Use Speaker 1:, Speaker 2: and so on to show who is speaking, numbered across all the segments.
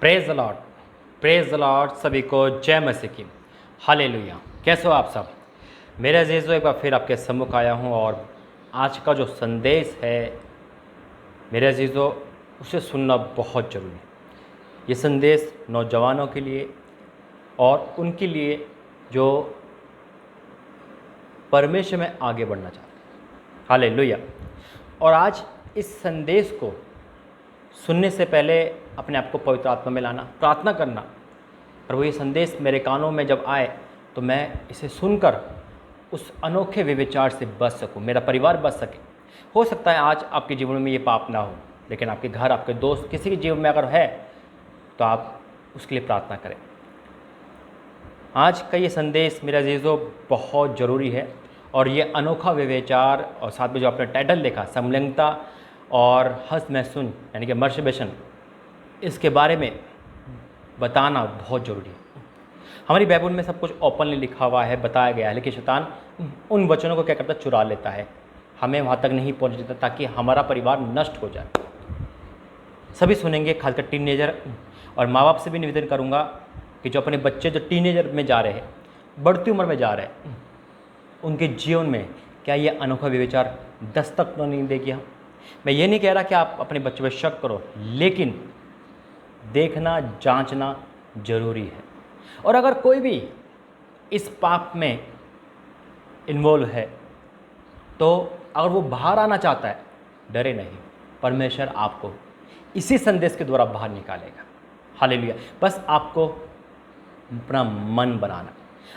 Speaker 1: Praise the Lord, praise the Lord. सभी को जय मसीह की, हालेलुया। कैसे हो आप सब? मेरे अजीज़ों, एक बार फिर आपके सम्मुख आया हूँ और आज का जो संदेश है मेरे अजीज़ों, उसे सुनना बहुत ज़रूरी है। ये संदेश नौजवानों के लिए और उनके लिए जो परमेश्वर में आगे बढ़ना चाहते हैं, हालेलुया। और आज इस संदेश को सुनने से पहले अपने आप को पवित्र आत्मा में लाना, प्रार्थना करना, प्रभु ये संदेश मेरे कानों में जब आए तो मैं इसे सुनकर उस अनोखे व्यभिचार से बच सकूं, मेरा परिवार बच सके। हो सकता है आज आपके जीवन में ये पाप ना हो, लेकिन आपके घर, आपके दोस्त, किसी के जीवन में अगर है तो आप उसके लिए प्रार्थना करें। आज का ये संदेश मेरे अजीज़ों बहुत ज़रूरी है और ये अनोखा व्यभिचार और साथ में जो आपने टाइटल देखा, समलिंगता और हस महसून यानी कि मर्शबेशन, इसके बारे में बताना बहुत ज़रूरी है। हमारी बाइबल में सब कुछ ओपनली लिखा हुआ है, बताया गया है, लेकिन शैतान उन वचनों को क्या करता है, चुरा लेता है, हमें वहाँ तक नहीं पहुँच देता ताकि हमारा परिवार नष्ट हो जाए। सभी सुनेंगे, खासकर टीनेजर, और माँ बाप से भी निवेदन करूँगा कि जो अपने बच्चे जो टीनेजर में जा रहे हैं, बढ़ती उम्र में जा रहे हैं, उनके जीवन में क्या ये अनोखा व्यभिचार दस्तक तो नहीं देगी? मैं ये नहीं कह रहा कि आप अपने बच्चे पर शक करो, लेकिन देखना, जांचना जरूरी है। और अगर कोई भी इस पाप में इन्वॉल्व है तो अगर वो बाहर आना चाहता है, डरे नहीं, परमेश्वर आपको इसी संदेश के द्वारा बाहर निकालेगा। हालेलुया। बस आपको अपना मन बनाना।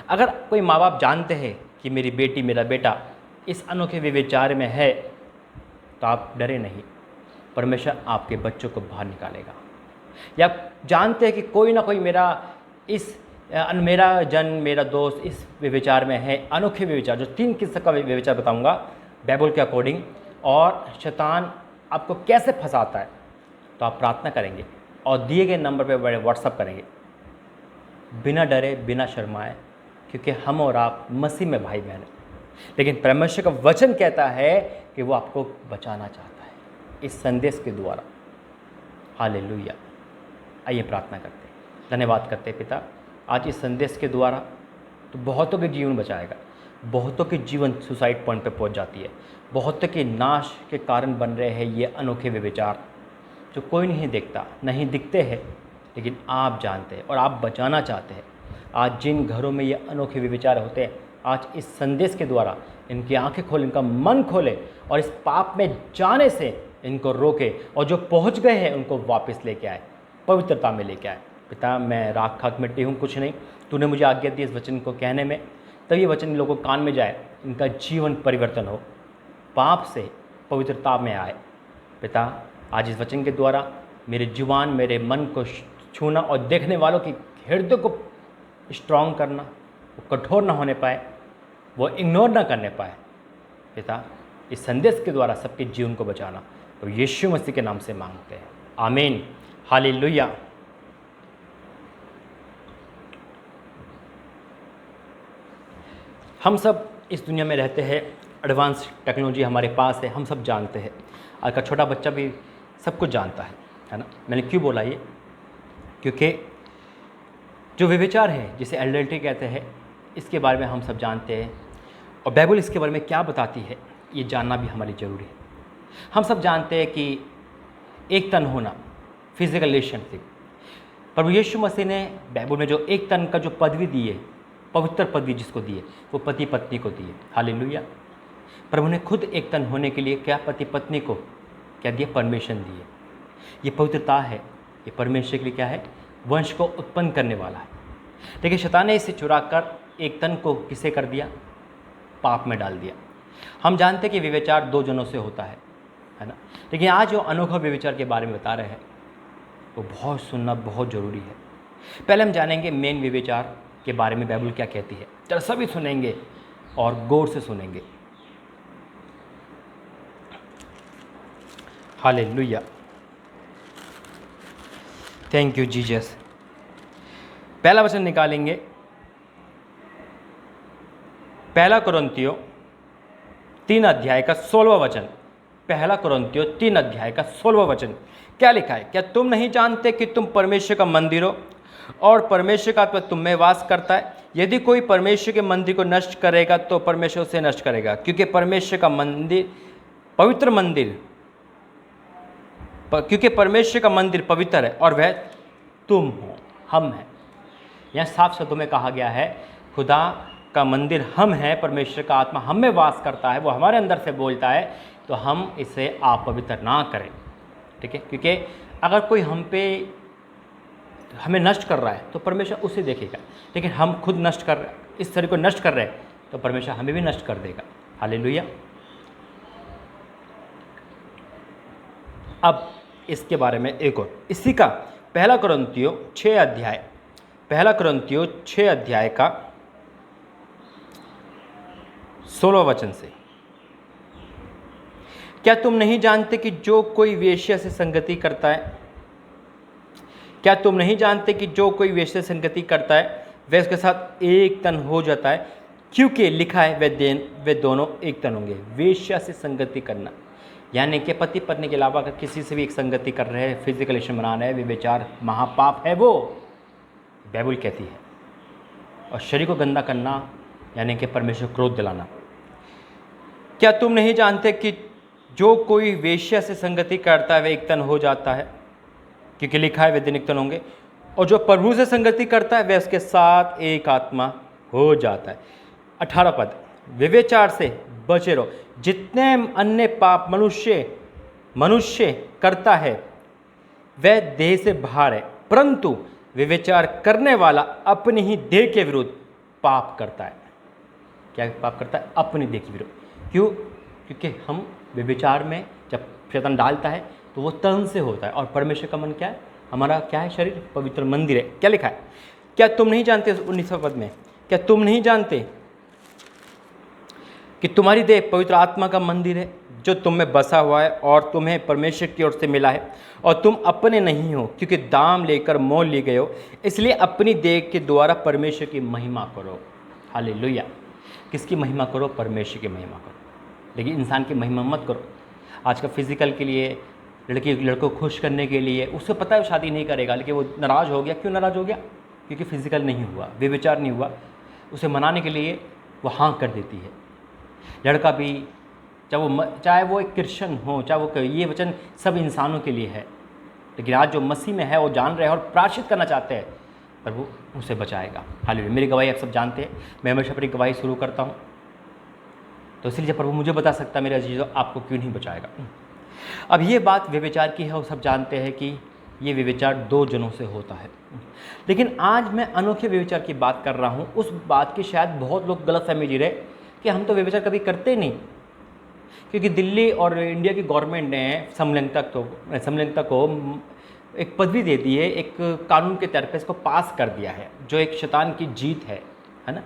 Speaker 1: अगर कोई माँ बाप जानते हैं कि मेरी बेटी, मेरा बेटा इस अनोखे व्यभिचार में है, तो आप डरे नहीं, परमेश्वर आपके बच्चों को बाहर निकालेगा। या जानते हैं कि कोई ना कोई मेरा जन, मेरा दोस्त इस व्यभिचार में है, अनोखे व्यभिचार, जो 3 किस्म का व्यभिचार बताऊंगा बाइबल के अकॉर्डिंग, और शैतान आपको कैसे फंसाता है, तो आप प्रार्थना करेंगे और दिए गए नंबर पर बड़े व्हाट्सअप करेंगे, बिना डरे, बिना शर्माए, क्योंकि हम और आप मसीह में भाई बहन हैं। लेकिन परमेश्वर का वचन कहता है कि वो आपको बचाना चाहता है इस संदेश के द्वारा। हालेलुया। आइए प्रार्थना करते हैं, धन्यवाद करते हैं पिता, आज इस संदेश के द्वारा तो बहुतों के जीवन बचाएगा। बहुतों के जीवन सुसाइड पॉइंट पे पहुंच जाती है, बहुतों के नाश के कारण बन रहे हैं ये अनोखे व्यभिचार जो कोई नहीं देखता, नहीं दिखते हैं, लेकिन आप जानते हैं और आप बचाना चाहते हैं। आज जिन घरों में ये अनोखे व्यभिचार होते हैं, आज इस संदेश के द्वारा इनकी आंखें खोले, इनका मन खोले और इस पाप में जाने से इनको रोके, और जो पहुंच गए हैं उनको वापस लेके आए, पवित्रता में लेके आए। पिता, मैं राख खाक मिट्टी हूँ, कुछ नहीं, तूने मुझे आज्ञा दी इस वचन को कहने में, तब ये वचन लोगों को कान में जाए, इनका जीवन परिवर्तन हो, पाप से पवित्रता में आए। पिता, आज इस वचन के द्वारा मेरे जुबान, मेरे मन को छूना और देखने वालों की हृदय को स्ट्रांग करना, वो कठोर ना होने पाए, वो इग्नोर ना करने पाए। पिता, इस संदेश के द्वारा सबके जीवन को बचाना, तो यीशु मसीह के नाम से मांगते हैं, आमीन, हालेलुया। हम सब इस दुनिया में रहते हैं, एडवांस टेक्नोलॉजी हमारे पास है, हम सब जानते हैं, आज का छोटा बच्चा भी सब कुछ जानता है ना। मैंने क्यों बोला ये? क्योंकि जो व्यभिचार है, जिसे एडल्ट्री कहते हैं, इसके बारे में हम सब जानते हैं और बाइबल इसके बारे में क्या बताती है, ये जानना भी हमारी ज़रूरी है। हम सब जानते हैं कि एक तन होना, फिजिकल रिलेशनशिप, प्रभु यीशु मसीह ने बाइबल में जो एक तन का जो पदवी दी है, पवित्र पदवी जिसको दी है, वो पति पत्नी को दी है। हालेलुया। प्रभु ने खुद एक तन होने के लिए क्या पति पत्नी को क्या दिया? परमिशन दी है। ये पवित्रता है, ये परमेश्वर के लिए क्या है? वंश को उत्पन्न करने वाला है। लेकिन शैतान ने इसे चुरा कर एक तन को किसे कर दिया? पाप में डाल दिया। हम जानते हैं कि व्यभिचार 2 जनों से होता है ना। लेकिन आज जो अनोखा व्यभिचार के बारे में बता रहे हैं, वो बहुत सुनना बहुत ज़रूरी है। पहले हम जानेंगे मेन व्यभिचार के बारे में बाइबल क्या कहती है। चलो सभी सुनेंगे और गौर से सुनेंगे। Hallelujah, thank you Jesus. पहला वचन निकालेंगे, 1 कुरिन्थियों 3 अध्याय का 16वां वचन। पहला कुरिन्थियों 3 अध्याय का 16वां वचन क्या लिखा है? क्या तुम नहीं जानते कि तुम परमेश्वर का मंदिर हो और परमेश्वर का आत्मा तुम में वास करता है? यदि कोई परमेश्वर के मंदिर को नष्ट करेगा तो परमेश्वर उसे नष्ट करेगा, क्योंकि परमेश्वर का मंदिर पवित्र मंदिर क्योंकि परमेश्वर का मंदिर पवित्र है और वह तुम हो, हम हैं। यहाँ साफ शब्दों में कहा गया है खुदा का मंदिर हम हैं, परमेश्वर का आत्मा हम में वास करता है, वो हमारे अंदर से बोलता है, तो हम इसे अपवित्र ना करें। ठीक है, क्योंकि अगर कोई हमें नष्ट कर रहा है तो परमेश्वर उसे देखेगा, लेकिन हम खुद नष्ट कर इस शरीर को नष्ट कर रहे हैं तो परमेश्वर हमें भी नष्ट कर देगा। हालेलुया। अब इसके बारे में एक और, इसी का पहला कुरिन्थियों 6 अध्याय का 16 वचन से, क्या तुम नहीं जानते कि जो कोई वेश्या से संगति करता है, क्या तुम नहीं जानते कि जो कोई वेश्या से संगति करता है वह उसके साथ एक तन हो जाता है, क्योंकि लिखा है वे दोनों एक तन होंगे। वेश्या से संगति करना यानी कि पति पत्नी के अलावा अगर किसी से भी एक संगति कर रहे हैं, फिजिकल रिलेशन बना रहे हैं, वे व्यभिचार महापाप है, वो बाइबल कहती है। और शरीर को गंदा करना यानी कि परमेश्वर को क्रोध दिलाना। क्या तुम नहीं जानते कि जो कोई वेश्या से संगति करता है वह एक तन हो जाता है, क्योंकि लिखा है वे दिन एक तन होंगे, और जो प्रभु से संगति करता है वह उसके साथ एक आत्मा हो जाता है। 18 पद, व्यभिचार से बचे रहो, जितने अन्य पाप मनुष्य करता है वह देह से बाहर है, परंतु व्यभिचार करने वाला अपनी ही देह के विरुद्ध पाप करता है। क्या पाप करता है? अपनी देह के विरुद्ध। क्यों? क्योंकि हम व्यभिचार में जब शैतान डालता है तो वो तन से होता है, और परमेश्वर का मन क्या है? हमारा क्या है? शरीर पवित्र मंदिर है। क्या लिखा है? क्या तुम नहीं जानते 19वें पद में, क्या तुम नहीं जानते कि तुम्हारी देह पवित्र आत्मा का मंदिर है जो तुम में बसा हुआ है और तुम्हें परमेश्वर की ओर से मिला है, और तुम अपने नहीं हो क्योंकि दाम लेकर मोल लिए गए हो, इसलिए अपनी देह के द्वारा परमेश्वर की महिमा करो। हालेलुया। किसकी महिमा करो? परमेश्वर की महिमा करो, लेकिन इंसान की महिमा मत करो। आज का फिजिकल के लिए, लड़कों को खुश करने के लिए, उसको पता है वो शादी नहीं करेगा, लेकिन वो नाराज़ हो गया। क्यों नाराज़ हो गया? क्योंकि फिजिकल नहीं हुआ, व्यभिचार नहीं हुआ। उसे मनाने के लिए वो हाँ कर देती है। लड़का भी, चाहे वो एक क्रिश्चियन हो, चाहे वो, ये वचन सब इंसानों के लिए है, लेकिन आज जो मसीह में है वो जान रहे हैं और प्रायश्चित करना चाहते हैं, प्रभु उसे बचाएगा। हालेलुया। मेरी गवाही आप सब जानते हैं, मैं हमेशा अपनी गवाही शुरू करता हूँ, तो इसलिए जब प्रभु मुझे बता सकता है मेरे अजीजों आपको क्यों नहीं बचाएगा। अब ये बात व्यभिचार की है, वो सब जानते हैं कि ये व्यभिचार 2 जनों से होता है, लेकिन आज मैं अनोखे व्यभिचार की बात कर रहा हूँ। उस बात की शायद बहुत लोग गलत फहमी जी रहे कि हम तो व्यभिचार कभी करते नहीं, क्योंकि दिल्ली और इंडिया की गवर्नमेंट ने समलैंगिकता को एक पदवी दे दी है, एक कानून के तौर पर इसको पास कर दिया है, जो एक शैतान की जीत है ना।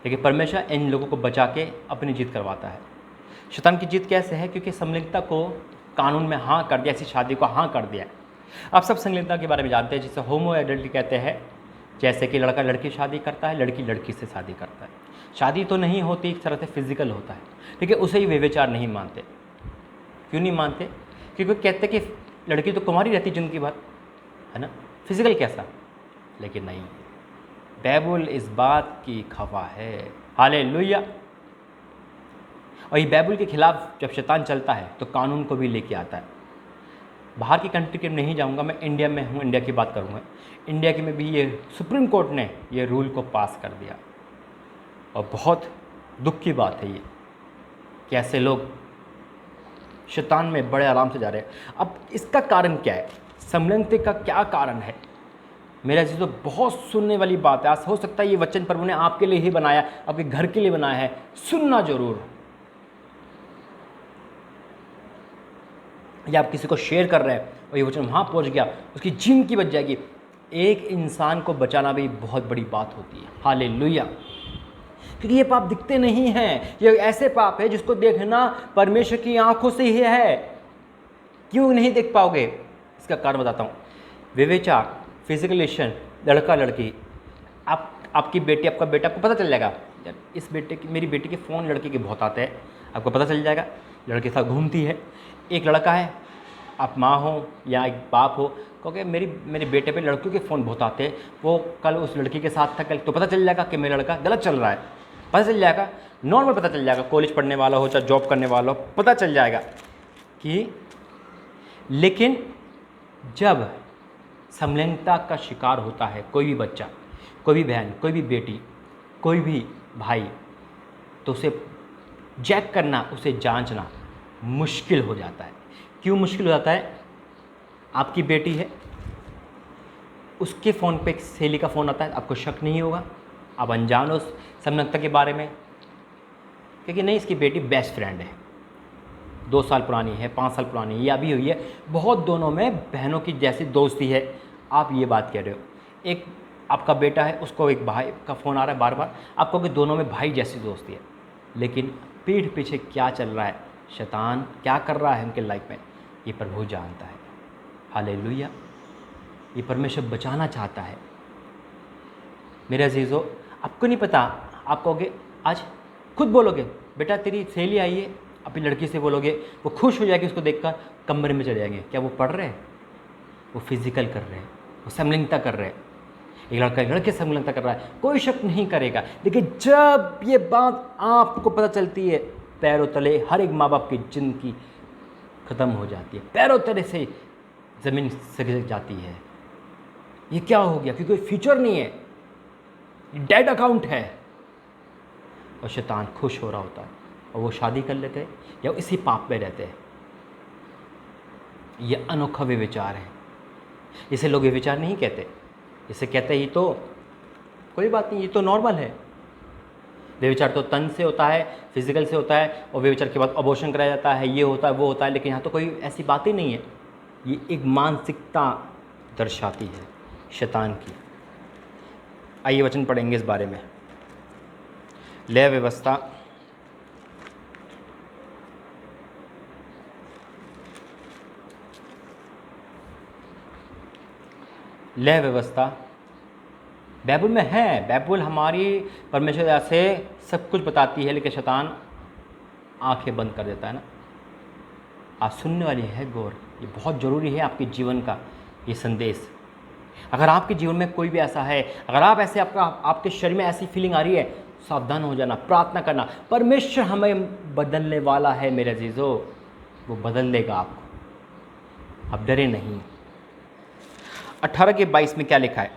Speaker 1: लेकिन परमेश्वर इन लोगों को बचा के अपनी जीत करवाता है। शैतान की जीत कैसे है? क्योंकि समलैंगिकता को कानून में हाँ कर दिया, ऐसी शादी को हाँ कर दिया। आप सब समलैंगिकता के बारे में जानते हैं, जिसे होमो एडल्टी कहते हैं। जैसे कि लड़का लड़की शादी करता है, लड़की लड़की से शादी करता है। शादी तो नहीं होती, एक तरह से फिजिकल होता है, लेकिन उसे ही व्यभिचार नहीं मानते। क्यों नहीं मानते? क्योंकि कहते कि लड़की तो कुंवारी रहती जिंदगी भर, है ना, फिजिकल कैसा। लेकिन नहीं, बाइबल इस बात की खफा है। हालेलुया। और ये बाइबल के खिलाफ जब शैतान चलता है तो कानून को भी लेके आता है। बाहर की कंट्री के नहीं जाऊंगा, मैं इंडिया में हूँ, इंडिया की बात करूँगा। इंडिया के में भी ये सुप्रीम कोर्ट ने ये रूल को पास कर दिया, और बहुत दुख की बात है ये कि ऐसे लोग शैतान में बड़े आराम से जा रहे हैं। अब इसका कारण क्या है? समलैंगिकता का क्या कारण है? मेरा जी तो बहुत सुनने वाली बात है। आज हो सकता है ये वचन प्रभु ने आपके लिए ही बनाया, आपके घर के लिए बनाया है, सुनना जरूर। या आप किसी को शेयर कर रहे हैं और ये वचन वहाँ पहुँच गया, उसकी जिंदगी बच जाएगी। एक इंसान को बचाना भी बहुत बड़ी बात होती है। हालेलुया। क्योंकि ये पाप दिखते नहीं हैं, ये ऐसे पाप है जिसको देखना परमेश्वर की आंखों से ही है। क्यों नहीं देख पाओगे? इसका कारण बताता हूँ। व्यभिचार, फिजिकल रिलेशन, लड़का लड़की, आपकी बेटी, आपका बेटा, आपको पता चल जाएगा यार इस बेटे की, मेरी बेटी के फ़ोन लड़के के बहुत आते हैं, आपको पता चल जाएगा। लड़के के साथ घूमती है। एक लड़का है, आप माँ हो या एक बाप हो, क्योंकि मेरे बेटे पे लड़कियों के फ़ोन बहुत आते हैं, वो कल उस लड़की के साथ था, कल तो पता चल जाएगा कि मेरा लड़का गलत चल रहा है, पता चल जाएगा, नॉर्मल पता चल जाएगा, कॉलेज पढ़ने वाला हो चाहे जॉब करने वाला हो, पता चल जाएगा कि। लेकिन जब समलैंगिकता का शिकार होता है कोई भी बच्चा, कोई भी बहन, कोई भी बेटी, कोई भी भाई, तो उसे चेक करना, उसे जांचना मुश्किल हो जाता है। क्यों मुश्किल हो जाता है? आपकी बेटी है, उसके फ़ोन पे एक सहेली का फ़ोन आता है, आपको शक नहीं होगा, आप अनजान हो समलैंगिकता के बारे में, क्योंकि नहीं इसकी बेटी बेस्ट फ्रेंड है, 2 साल पुरानी है, 5 साल पुरानी है, या अभी हुई है, बहुत दोनों में बहनों की जैसी दोस्ती है। आप ये बात कह रहे हो। एक आपका बेटा है, उसको एक भाई का फ़ोन आ रहा है बार बार, आप कहोगे दोनों में भाई जैसी दोस्ती है, लेकिन पीठ पीछे क्या चल रहा है, शैतान क्या कर रहा है उनके लाइफ में, ये प्रभु जानता है। हालेलुया। ये परमेश्वर बचाना चाहता है। मेरे अजीज़ों, आपको नहीं पता, आप कहोगे, आज खुद बोलोगे बेटा तेरी सहेली आई है, अपनी लड़की से बोलोगे, वो खुश हो जाएगी उसको देखकर, कमरे में चले जाएंगे। क्या वो पढ़ रहे हैं? वो फिजिकल कर रहे हैं, वो समलैंगिकता कर रहे हैं। एक लड़का एक लड़के से समलैंगिकता कर रहा है, कोई शक नहीं करेगा। लेकिन जब ये बात आपको पता चलती है, पैरों तले हर एक माँ बाप की जिंदगी ख़त्म हो जाती है, पैरों तले से ज़मीन सर जाती है। ये क्या हो गया? क्योंकि कोई फ्यूचर नहीं है, डेड अकाउंट है। और शैतान खुश हो रहा होता है और वो शादी कर लेते हैं या इसी पाप में रहते हैं। ये अनोखा व्यभिचार है। इसे लोग व्यभिचार नहीं कहते, इसे कहते ही तो कोई बात नहीं, ये तो नॉर्मल है। व्यभिचार तो तन से होता है, फिजिकल से होता है, और व्यभिचार के बाद अबॉर्शन कराया जाता है, ये होता है वो होता है, लेकिन यहाँ तो कोई ऐसी बात ही नहीं है। ये एक मानसिकता दर्शाती है शैतान की। आइए वचन पढ़ेंगे इस बारे में। लय व्यवस्था, लय व्यवस्था बाइबल में है। बाइबल हमारी परमेश्वर से सब कुछ बताती है, लेकिन शैतान आंखें बंद कर देता है ना। आज सुनने वाली है गौर, ये बहुत ज़रूरी है आपके जीवन का ये संदेश। अगर आपके जीवन में कोई भी ऐसा है, अगर आप ऐसे आपके शरीर में ऐसी फीलिंग आ रही है, सावधान हो जाना, प्रार्थना करना। परमेश्वर हमें बदलने वाला है मेरे अजीज़ों, वो बदल देगा आपको, आप डरे नहीं। 18 के 22 में क्या लिखा है?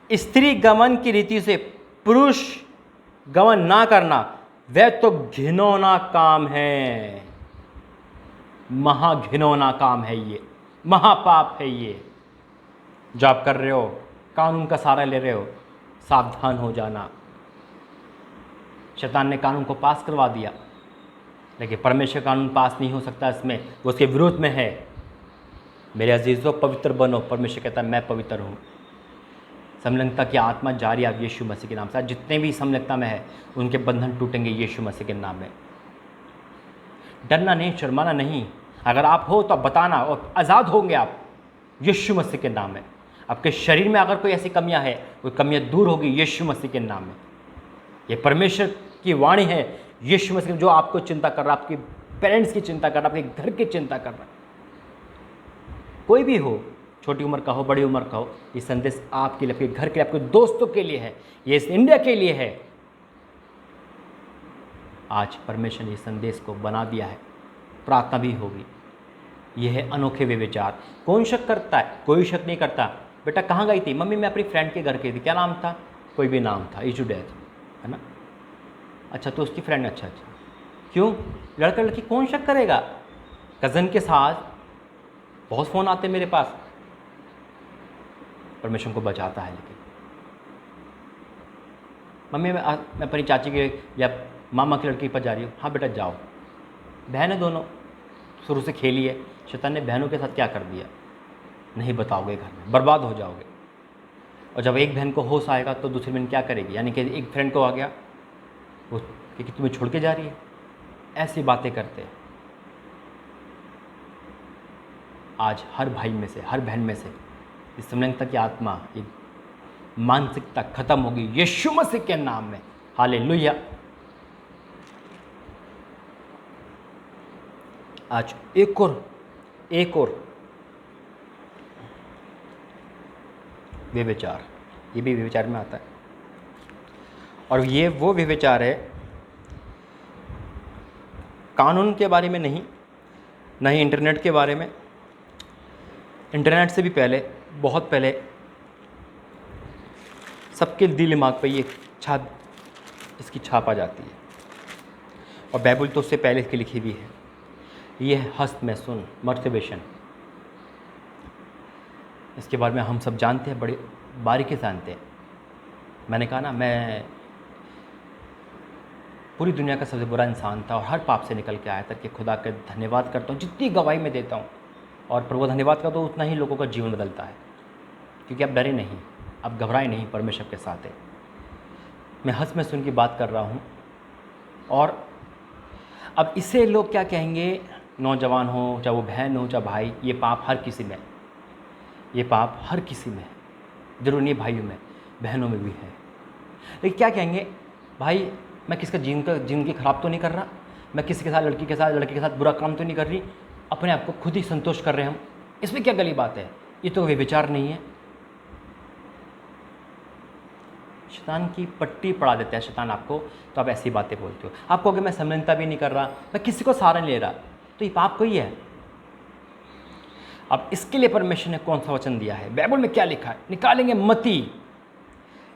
Speaker 1: स्त्री गमन की रीति से पुरुष गमन ना करना, वह तो घिनौना काम है, महाघिनौना काम है, ये महापाप है। ये जो आप कर रहे हो, कानून का सहारा ले रहे हो, सावधान हो जाना। शैतान ने कानून को पास करवा दिया, लेकिन परमेश्वर कानून पास नहीं हो सकता, इसमें वो उसके विरोध में है। मेरे अजीज़ों, पवित्र बनो। परमेश्वर कहता है मैं पवित्र हूँ। समलैंगिकता की आत्मा जारी अब यीशु मसीह के नाम से। जितने भी समलैंगिकता में है उनके बंधन टूटेंगे यीशु मसीह के नाम में। डरना नहीं, शर्माना नहीं। अगर आप हो तो आप बताना, और आज़ाद होंगे आप यीशु मसीह के नाम में। आपके शरीर में अगर कोई ऐसी कमियां है, कोई कमियां दूर होगी यीशु मसीह के नाम में। ये परमेश्वर की वाणी है। यीशु मसीह जो आपको चिंता कर रहा है, आपके पेरेंट्स की चिंता कर रहा है, आपके घर की चिंता कर रहा है, कोई भी हो, छोटी उम्र का हो, बड़ी उम्र का हो, ये संदेश आपके लिए, आपके घर के लिए, आपके दोस्तों के लिए है, ये इस इंडिया के लिए है। आज परमेश्वर ने इस संदेश को बना दिया है, प्रार्थना भी होगी। यह है अनोखे व्यभिचार। कौन शक करता है? कोई शक नहीं करता। बेटा कहाँ गई थी? मम्मी मैं अपनी फ्रेंड के घर गई थी। क्या नाम था? कोई भी नाम था, इशू डेथ, है ना। अच्छा तो उसकी फ्रेंड, अच्छा अच्छा, क्यों? लड़का लड़की कौन शक करेगा? कज़न के साथ बहुत फ़ोन आते मेरे पास। परमेश्वर को बचाता है। लेकिन मम्मी मैं अपनी चाची के या मामा की लड़की पर जा रही हूँ। हाँ बेटा जाओ। बहन है दोनों, शुरू से खेली है। शैतान ने बहनों के साथ क्या कर दिया? नहीं बताओगे, घर में बर्बाद हो जाओगे। और जब एक बहन को होश आएगा तो दूसरी बहन क्या करेगी? यानी कि एक फ्रेंड को आ गया वो कि तुम्हें छोड़ के जा रही है, ऐसी बातें करते हैं। आज हर भाई में से, हर बहन में से इस समलैंगिकता की आत्मा, एक मानसिकता खत्म होगी यीशु मसीह के नाम में। हालेलुया। आज एक और व्यभिचार, ये भी व्यभिचार में आता है। और ये वो व्यभिचार है, कानून के बारे में नहीं, ना ही इंटरनेट के बारे में। इंटरनेट से भी पहले, बहुत पहले सबके दिल दिमाग पे ये इसकी छाप आ जाती है। और बाइबल तो उससे पहले इसकी लिखी भी है। ये है हस्त मैसून, मर्तिवेशन। इसके बारे में हम सब जानते हैं, बड़े बारीकी से जानते हैं। मैंने कहा ना, मैं पूरी दुनिया का सबसे बुरा इंसान था और हर पाप से निकल के आया था कि खुदा का धन्यवाद करता हूँ, जितनी गवाही मैं देता हूँ और प्रभु धन्यवाद करता हूँ, उतना ही लोगों का जीवन बदलता है। क्योंकि आप डरे नहीं, आप घबराए नहीं, परमेश्वर के साथ है। मैं हस्त मैसून की बात कर रहा हूँ। और अब इसे लोग क्या कहेंगे, नौजवान हो, चाहे वो बहन हो, चाहे भाई, ये पाप हर किसी में, ये पाप हर किसी में है। जरूर नहीं भाइयों में, बहनों में भी है। लेकिन क्या कहेंगे, भाई मैं किसका जिंदगी ख़राब तो नहीं कर रहा, मैं किसी के साथ, लड़की के साथ बुरा काम तो नहीं कर रही, अपने आप को खुद ही संतोष कर रहे हैं हम, इसमें क्या गली बात है? ये तो व्यभिचार नहीं है। शैतान की पट्टी पड़ा देता है शैतान आपको, तो आप ऐसी बातें बोलते हो। आप कहोगे मैं समझता भी नहीं कर रहा, मैं किसी को सहारा नहीं ले रहा, तो ये पाप कोई है। अब इसके लिए परमेश्वर ने कौन सा वचन दिया है, बाइबल में क्या लिखा है? निकालेंगे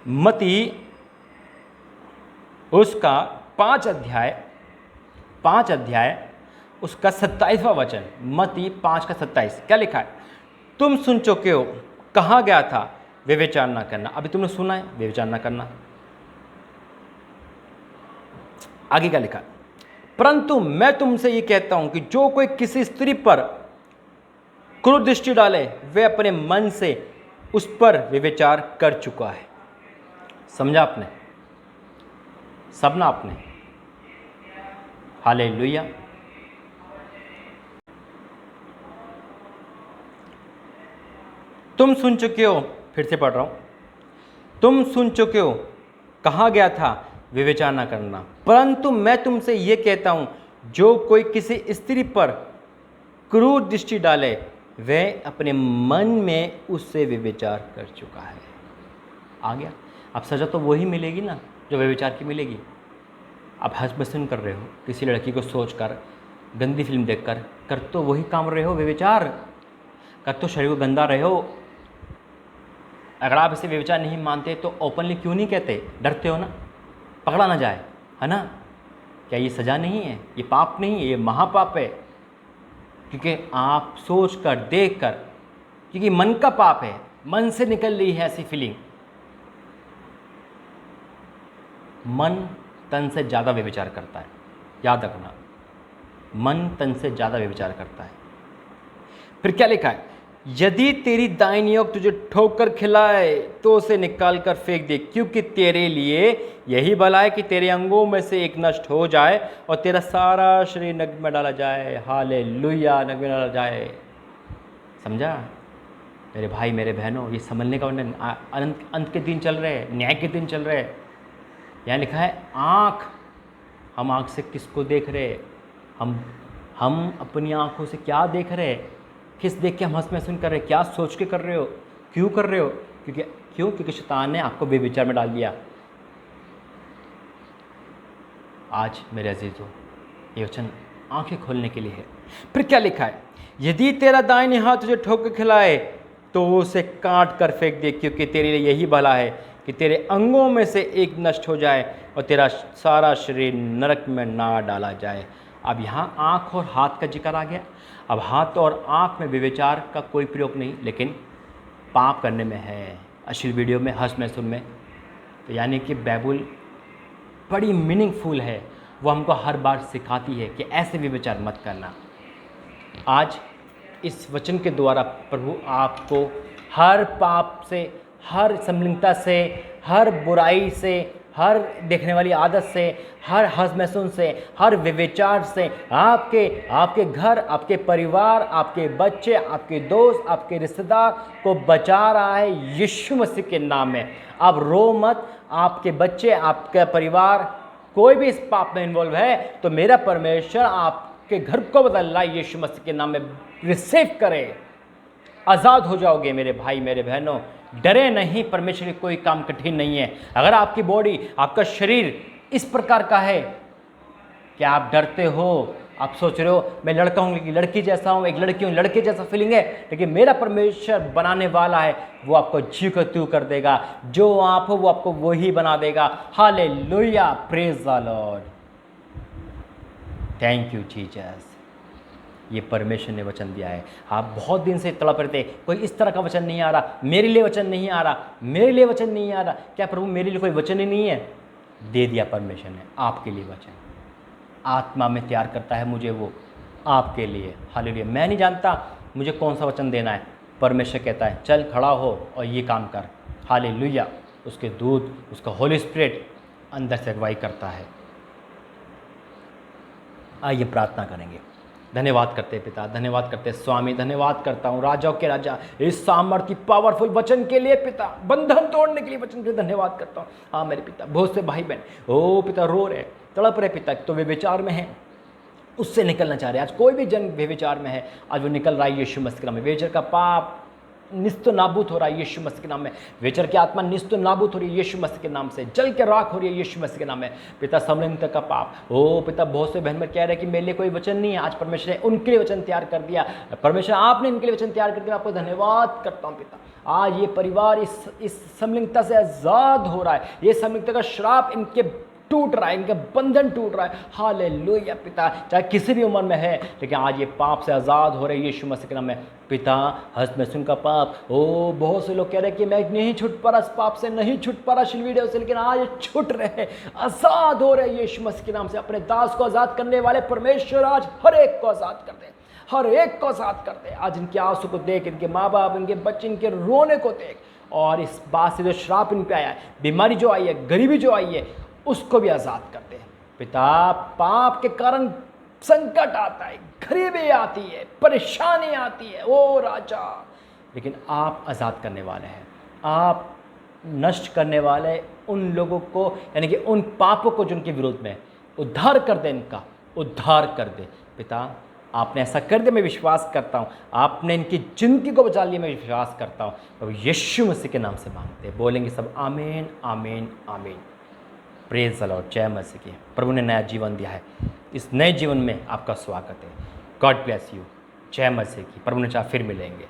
Speaker 1: मती उसका 5 अध्याय उसका 27वां वचन। मती 5 का 27 क्या लिखा है? तुम सुन चुके हो, कहा गया था व्यभिचार ना करना। अभी तुमने सुना है व्यभिचार ना करना। आगे क्या लिखा? परंतु मैं तुमसे ये कहता हूं कि जो कोई किसी स्त्री पर क्रूर दृष्टि डाले, वे अपने मन से उस पर व्यभिचार कर चुका है। समझा आपने? सबना आपने? हालेलुया। तुम सुन चुके हो, फिर से पढ़ रहा हूं, तुम सुन चुके हो, कहा गया था व्यभिचार ना करना। परंतु मैं तुमसे यह कहता हूं, जो कोई किसी स्त्री पर क्रूर दृष्टि डाले, वह अपने मन में उससे व्यभिचार कर चुका है। आ गया? अब सजा तो वही मिलेगी ना जो व्यभिचार की मिलेगी। आप हस्तमैथुन कर रहे हो, किसी लड़की को सोचकर, गंदी फिल्म देखकर, कर तो वही काम रहे हो, व्यभिचार कर तो शरीर को गंदा रहे हो। अगर आप इसे व्यभिचार नहीं मानते तो ओपनली क्यों नहीं कहते? डरते हो ना, पकड़ा ना जाए, है ना? क्या ये सज़ा नहीं है? ये पाप नहीं है, ये महापाप है। क्योंकि आप सोच कर, देख कर, क्योंकि मन का पाप है, मन से निकल रही है ऐसी फीलिंग। मन तन से ज़्यादा व्यभिचार करता है, याद रखना, मन तन से ज़्यादा व्यभिचार करता है। फिर क्या लिखा है? यदि तेरी दाहिनी आँख तुझे ठोकर खिलाए तो उसे निकाल कर फेंक दे, क्योंकि तेरे लिए यही भला है कि तेरे अंगों में से एक नष्ट हो जाए और तेरा सारा शरीर नग्न में डाला जाए। हालेलुया, नग्न में डाला जाए। समझा मेरे भाई, मेरे बहनों? ये समझने का अंत के दिन चल रहे हैं, न्याय के दिन चल रहे हैं। यहाँ लिखा है आँख। हम आँख से किसको देख रहे हैं? हम अपनी आँखों से क्या देख रहे हैं? किस देख के हम हस्तमैथुन कर रहे हैं? क्या सोच के कर रहे हो? क्यों कर रहे हो? क्योंकि शैतान ने आपको व्यभिचार में डाल दिया। आज मेरे अजीजों, ये वचन आंखें खोलने के लिए है। फिर क्या लिखा है? यदि तेरा दाहिने हाथ तुझे ठोकर खिलाए तो उसे काट कर फेंक दे, क्योंकि तेरे लिए यही भला है कि तेरे अंगों में से एक नष्ट हो जाए और तेरा सारा शरीर नरक में ना डाला जाए। अब यहाँ आँख और हाथ का जिक्र आ गया। अब हाथ और आँख में व्यभिचार का कोई प्रयोग नहीं, लेकिन पाप करने में है, अश्लील वीडियो में, हस्तमैथुन में। तो यानी कि बाइबल बड़ी मीनिंगफुल है, वो हमको हर बार सिखाती है कि ऐसे व्यभिचार मत करना। आज इस वचन के द्वारा प्रभु आपको हर पाप से, हर समलिंगता से, हर बुराई से, हर देखने वाली आदत से, हर हस्तमैथुन से, हर व्यभिचार से आपके घर, आपके परिवार, आपके बच्चे, आपके दोस्त, आपके रिश्तेदार को बचा रहा है यीशु मसीह के नाम में। आप रो मत। आपके बच्चे, आपका परिवार, कोई भी इस पाप में इन्वॉल्व है तो मेरा परमेश्वर आपके घर को बदल रहा है यीशु मसीह के नाम में रिसीव करें। आज़ाद हो जाओगे मेरे भाई मेरे बहनों। डरे नहीं, परमेश्वर की कोई काम कठिन नहीं है। अगर आपकी बॉडी, आपका शरीर इस प्रकार का है कि आप डरते हो, आप सोच रहे हो मैं लड़का हूँ लेकिन लड़की जैसा हूँ, एक लड़की हूँ लड़के जैसा फीलिंग है, लेकिन मेरा परमेश्वर बनाने वाला है, वो आपको जी को तू कर देगा। जो आप हो वो आपको वही बना देगा। Hallelujah, praise the Lord, thank you Jesus. ये परमेश्वर ने वचन दिया है। आप बहुत दिन से तड़प रहे थे, कोई इस तरह का वचन नहीं आ रहा, मेरे लिए वचन नहीं आ रहा, मेरे लिए वचन नहीं आ रहा। क्या प्रभु मेरे लिए कोई वचन ही नहीं है? दे दिया परमेश्वर ने आपके लिए वचन। आत्मा में तैयार करता है मुझे वो आपके लिए। हालेलुया। मैं नहीं जानता मुझे कौन सा वचन देना है, परमेश्वर कहता है चल खड़ा हो और ये काम कर। हालेलुया। उसके दूत, उसका होली स्पिरिट अंदर से अगुवाई करता है। आइए प्रार्थना करेंगे। धन्यवाद करते हैं पिता, धन्यवाद करते हैं स्वामी, धन्यवाद करता हूँ राजाओं के राजा इस सामर्थ्य पावरफुल वचन के लिए पिता, बंधन तोड़ने के लिए वचन के लिए धन्यवाद करता हूँ। हाँ मेरे पिता, बहुत से भाई बहन ओ पिता रो रहे, तड़प रहे पिता, तो वे विचार में हैं, उससे निकलना चाह रहे हैं। आज कोई भी जन व्यभिचार में है, आज वो निकल रहा है यीशु मसीह के नाम में। व्यभिचार का पाप निस्तो नाबूद हो रहा है यीशु मसीह के नाम में। व्यभिचार की आत्मा निस्तो नाबूद हो रही है यीशु मसीह के नाम से, जल के राख हो रही है यीशु मसीह के नाम में। पिता समलिंगता का पाप, ओ पिता बहुत से बहन में कह रहे हैं कि मेरे लिए कोई वचन नहीं है, आज परमेश्वर ने उनके लिए वचन तैयार कर दिया। परमेश्वर आपने इनके लिए वचन तैयार कर दिया, आपको धन्यवाद करता हूँ पिता। आज ये परिवार इस समलिंगता से आज़ाद हो रहा है, ये समलिंगता का श्राप इनके टूट रहा है, इनका बंधन टूट रहा है। हालेलुया पिता, चाहे किसी भी उम्र में है, लेकिन आज ये पाप से आज़ाद हो रहे हैं यीशु मसीह के नाम में। पिता हस्त में सुन का पाप, ओ बहुत से लोग कह रहे हैं कि मैं नहीं छूट पा रहा इस पाप से, नहीं छूट पा रहा शिलवीडियो से, लेकिन आज छूट रहे हैं, आज़ाद हो रहे हैं यीशु मसीह के नाम से। अपने दास को आज़ाद करने वाले परमेश्वर आज हर एक को आज़ाद कर दे, हर एक को आज़ाद कर दे। आज इनके आंसू को देख, इनके माँ बाप, इनके बच्चे, इनके रोने को देख, और इस बात से जो श्राप इन पे आया है, बीमारी जो आई है, गरीबी जो आई है, उसको भी आज़ाद करते हैं पिता। पाप के कारण संकट आता है, गरीबी आती है, परेशानी आती है ओ राजा, लेकिन आप आज़ाद करने वाले हैं, आप नष्ट करने वाले उन लोगों को, यानी कि उन पापों को जिनके विरोध में, उद्धार कर दे, इनका उद्धार कर दे पिता। आपने ऐसा कर दिया, मैं विश्वास करता हूँ, आपने इनकी जिंदगी को बचा लिया, मैं विश्वास करता हूँ। तो यीशु मसीह के नाम से मांगते, बोलेंगे सब आमीन आमीन आमीन। प्रेज द लॉर्ड, जय मसीह की। प्रभु ने नया जीवन दिया है, इस नए जीवन में आपका स्वागत है। गॉड ब्लेस यू, जय मसीह की। प्रभु ने चाहा फिर मिलेंगे।